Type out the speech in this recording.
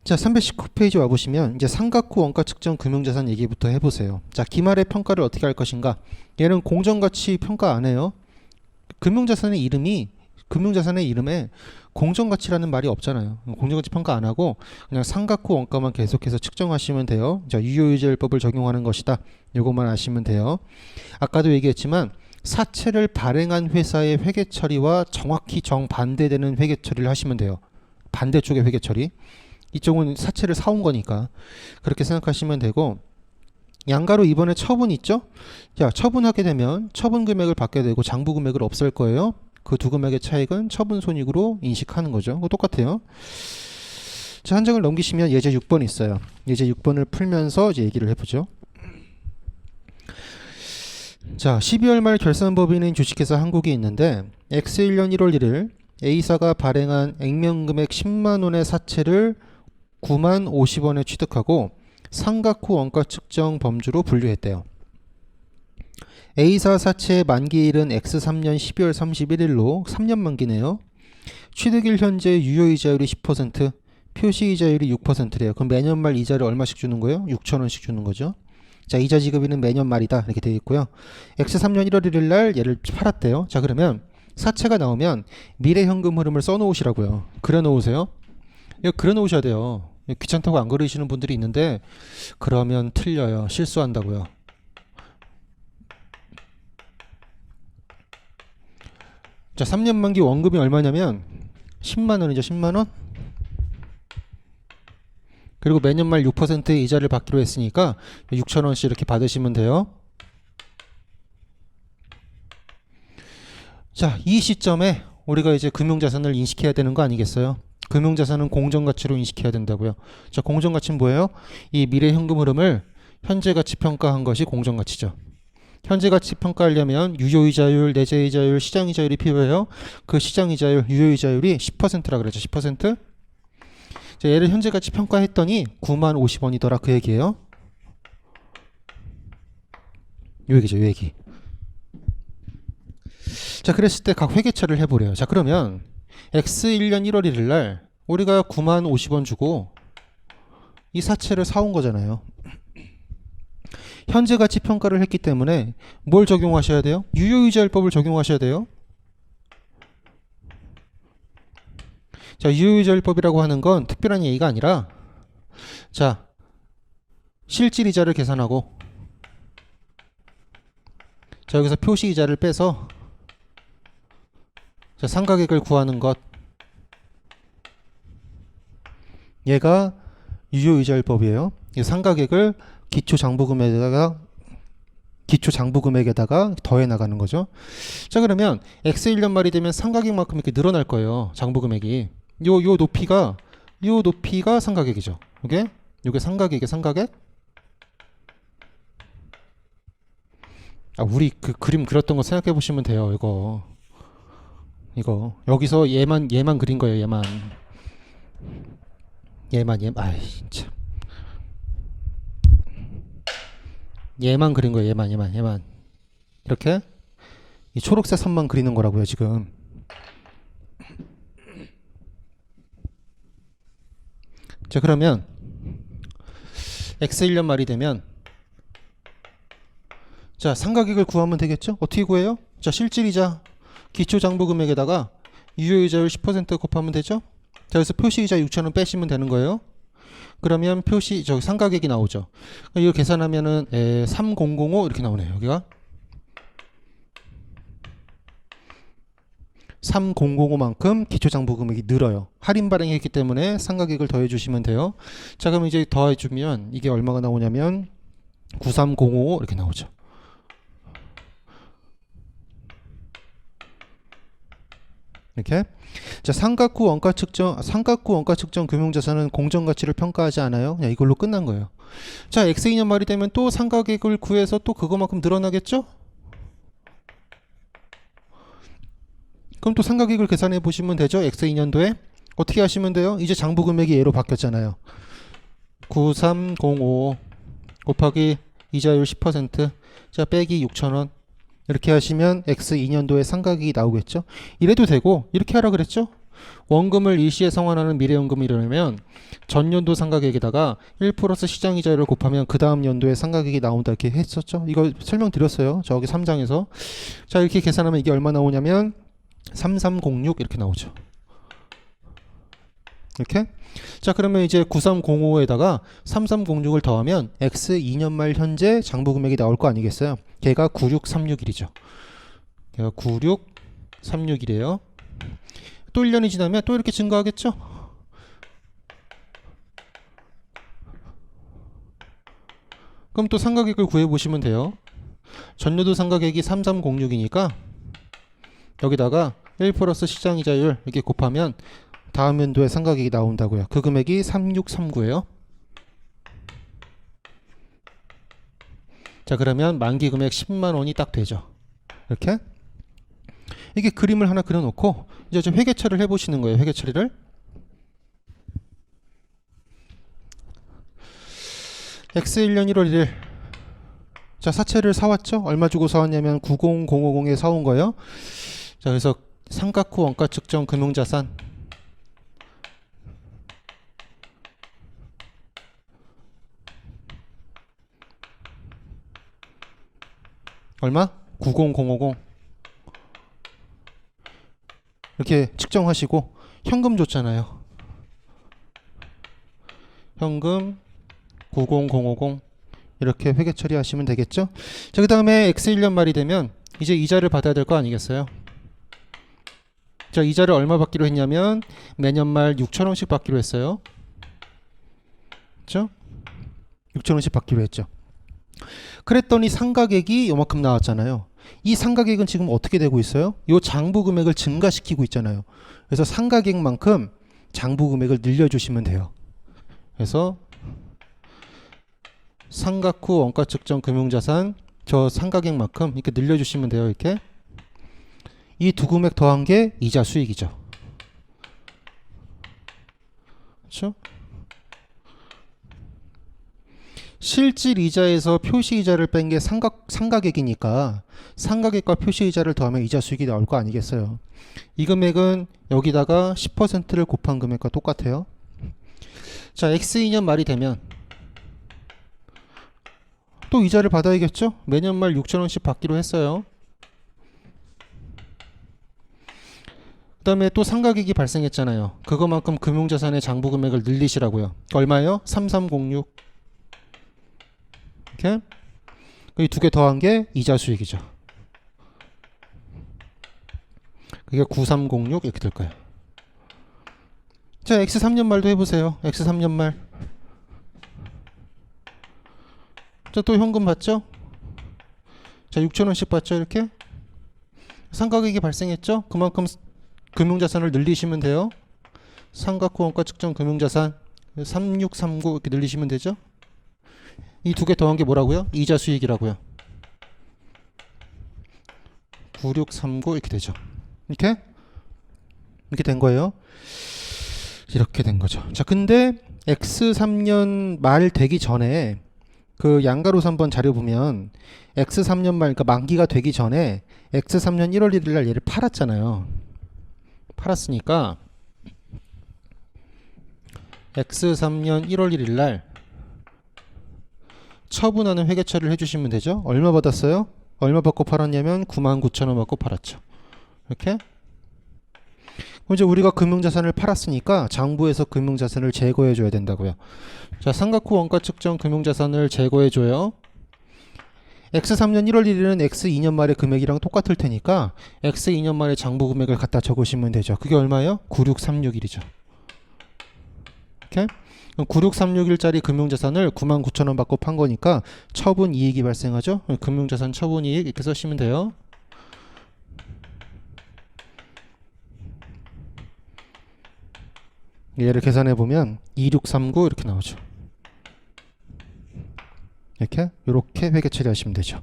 자, 319페이지 와보시면 이제 삼각후 원가 측정 금융자산 얘기부터 해보세요. 자, 기말의 평가를 어떻게 할 것인가? 얘는 공정가치 평가 안 해요. 금융자산의 이름에 공정가치라는 말이 없잖아요. 공정가치 평가 안 하고 그냥 삼각후 원가만 계속해서 측정하시면 돼요. 자, 유효유지율법을 적용하는 것이다. 이것만 아시면 돼요. 아까도 얘기했지만 사채를 발행한 회사의 회계 처리와 정확히 정반대되는 회계 처리를 하시면 돼요. 반대쪽의 회계 처리. 이쪽은 사채를 사온 거니까 그렇게 생각하시면 되고, 양가로 이번에 처분 있죠? 자, 처분하게 되면 처분 금액을 받게 되고 장부 금액을 없앨 거예요. 그 두 금액의 차익은 처분 손익으로 인식하는 거죠. 그거 똑같아요. 자, 한 장을 넘기시면 예제 6번 있어요. 예제 6번을 풀면서 이제 얘기를 해보죠. 자, 12월 말 결산법인인 주식회사 한국이 있는데 X1년 1월 1일 A사가 발행한 액면금액 10만원의 사채를 9만 50원에 취득하고 삼각후 원가 측정 범주로 분류했대요. A사 사채의 만기일은 X3년 12월 31일로 3년 만기네요. 취득일 현재 유효이자율이 10%, 표시이자율이 6%래요. 그럼 매년 말 이자를 얼마씩 주는 거예요? 6,000원씩 주는 거죠. 자, 이자 지급일은 매년 말이다 이렇게 되어 있고요. X3년 1월 1일 날 얘를 팔았대요. 자, 그러면 사채가 나오면 미래 현금 흐름을 써놓으시라고요. 그려 놓으세요. 이거 그려 놓으셔야 돼요. 귀찮다고 안 그리시는 분들이 있는데 그러면 틀려요. 실수한다고요. 자, 3년 만기 원금이 얼마냐면 10만원이죠. 10만원. 그리고 매년 말 6%의 이자를 받기로 했으니까 6,000원씩 이렇게 받으시면 돼요. 자, 이 시점에 우리가 이제 금융자산을 인식해야 되는 거 아니겠어요? 금융자산은 공정가치로 인식해야 된다고요. 자, 공정가치는 뭐예요? 이 미래 현금 흐름을 현재가치 평가한 것이 공정가치죠. 현재가치 평가하려면 유효이자율, 내재이자율, 시장이자율이 필요해요. 그 시장이자율, 유효이자율이 10%라 그랬죠. 10%? 자, 얘를 현재가치 평가했더니 9만 50원이더라 그 얘기예요. 요 얘기죠. 요 얘기. 자, 그랬을 때 각 회계처리를 해보래요. 자, 그러면 X1년 1월 1일 날 우리가 9만 50원 주고 이 사채를 사온 거잖아요. 현재 가치 평가를 했기 때문에 뭘 적용하셔야 돼요? 유효이자율법을 적용하셔야 돼요. 자, 유효이자율법이라고 하는 건 특별한 얘기가 아니라, 자, 실질이자를 계산하고, 자, 여기서 표시이자를 빼서, 자, 상가액을 구하는 것, 얘가 유효이자율법이에요. 이 상가액을 기초장부금액에다가 더해 나가는 거죠. 자, 그러면 X1년 말이 되면 상가액만큼 이렇게 늘어날 거예요. 장부금액이. 요 높이가 상가액이죠. 요게 상가액이에요. 상가액. 아, 우리 그 그림 그렸던 거 생각해 보시면 돼요. 이거 여기서 얘만 그린 거예요. 얘만. 아이 참. 얘만 그린 거예요. 얘만. 이렇게 이 초록색 선만 그리는 거라고요, 지금. 자, 그러면 X1년 말이 되면, 자, 상가액을 구하면 되겠죠? 어떻게 구해요? 자, 실질이자 기초장부금액에다가 유효이자율 10% 곱하면 되죠? 자, 그래서 표시이자 6,000원 빼시면 되는 거예요. 그러면 상가액이 나오죠. 이걸 계산하면은 3005 이렇게 나오네요. 여기가 3005만큼 기초장부금액이 늘어요. 할인 발행했기 때문에 상가액을 더해주시면 돼요. 자, 그럼 이제 더해주면 이게 얼마가 나오냐면 9305 이렇게 나오죠. 이렇게. 자, 삼각후 원가 측정 금융자산은 공정가치를 평가하지 않아요. 그냥 이걸로 끝난 거예요. 자, X2년 말이 되면 또 상가액을 구해서 또 그거만큼 늘어나겠죠? 그럼 또 상가액을 계산해 보시면 되죠. X2년도에 어떻게 하시면 돼요? 이제 장부금액이 얘로 바뀌었잖아요. 9305 곱하기 이자율 10%, 자, 빼기 6,000원. 이렇게 하시면 X2년도에 상가액이 나오겠죠. 이래도 되고 이렇게 하라 그랬죠. 원금을 일시에 상환하는 미래연금이라면 전년도 상각액에다가 1 플러스 시장이자율을 곱하면 그 다음 연도에 상각액이 나온다 이렇게 했었죠. 이거 설명드렸어요. 저기 3장에서. 자, 이렇게 계산하면 이게 얼마 나오냐면 3306 이렇게 나오죠. 이렇게. 자, 그러면 이제 9305에다가 3306을 더하면 X 2년 말 현재 장부 금액이 나올 거 아니겠어요? 걔가 96361이죠. 걔가 96361이에요. 또 1년이 지나면 또 이렇게 증가하겠죠? 그럼 또 상각액을 구해보시면 돼요. 전년도 상각액이 3306이니까 여기다가 1 플러스 시장이자율 이렇게 곱하면 다음 연도에 상각액이 나온다고요. 그 금액이 3639예요. 자, 그러면 만기 금액 10만 원이 딱 되죠. 이렇게. 이게 그림을 하나 그려놓고 이제 좀 회계처리를 해보시는 거예요. 회계처리를. X 1년 1월 1일. 자, 사채를 사왔죠? 얼마 주고 사왔냐면 90050에 사온 거예요. 자, 그래서 상각 후 원가 측정 금융자산 얼마? 90050 이렇게 측정하시고 현금 줬잖아요. 현금 90050 이렇게 회계 처리하시면 되겠죠. 자, 그 다음에 X 1년 말이 되면 이제 이자를 받아야 될 거 아니겠어요. 자, 이자를 얼마 받기로 했냐면 매년 말 6,000원씩 받기로 했어요. 그렇죠? 6,000원씩 받기로 했죠. 그랬더니 상각액이 요만큼 나왔잖아요. 이 상각액은 지금 어떻게 되고 있어요? 요 장부 금액을 증가시키고 있잖아요. 그래서 상각액만큼 장부 금액을 늘려주시면 돼요. 그래서 상각 후 원가 측정 금융자산 저 상각액만큼 이렇게 늘려주시면 돼요. 이렇게. 이 두 금액 더한 게 이자 수익이죠. 그렇죠? 실질 이자에서 표시 이자를 뺀 게 상각액이니까 상각액과 표시 이자를 더하면 이자 수익이 나올 거 아니겠어요. 이 금액은 여기다가 10%를 곱한 금액과 똑같아요. 자, X 2년 말이 되면 또 이자를 받아야겠죠? 매년 말 6,000원씩 받기로 했어요. 그 다음에 또 상각액이 발생했잖아요. 그거만큼 금융자산의 장부 금액을 늘리시라고요. 얼마예요? 3306. 이렇게. 이 두 개 더한 게 이자 수익이죠. 그게 9306 이렇게 될 거예요. 자, X 3년 말도 해보세요. X 3년 말. 자, 또 현금 받죠? 자, 6,000원씩 받죠? 이렇게. 상각액이 발생했죠? 그만큼 금융자산을 늘리시면 돼요. 상각 후 원가 측정 금융자산 3639 이렇게 늘리시면 되죠? 이 두 개 더한 게 뭐라고요? 이자 수익이라고요. 9639 이렇게 되죠. 이렇게 된 거예요. 이렇게 된 거죠. 자, 근데 X 3년 말 되기 전에 그 양가로 3번 자료 보면 X 3년 말 그러니까 만기가 되기 전에 X 3년 1월 1일 날 얘를 팔았잖아요. 팔았으니까 X 3년 1월 1일 날 처분하는 회계 처리를 해주시면 되죠. 얼마 받았어요? 얼마 받고 팔았냐면 99,000원 받고 팔았죠. 이렇게. 그럼 이제 우리가 금융자산을 팔았으니까 장부에서 금융자산을 제거해 줘야 된다고요. 자, 상각 후 원가 측정 금융자산을 제거해 줘요. X 3년 1월 1일은 X 2년 말의 금액이랑 똑같을 테니까 X 2년 말의 장부 금액을 갖다 적으시면 되죠. 그게 얼마예요? 96361이죠. 이렇게. 96361짜리 금융자산을 99,000원 받고 판 거니까 처분 이익이 발생하죠. 금융자산 처분 이익 이렇게 쓰시면 돼요. 얘를 계산해 보면 2639 이렇게 나오죠. 이렇게 회계 처리하시면 되죠.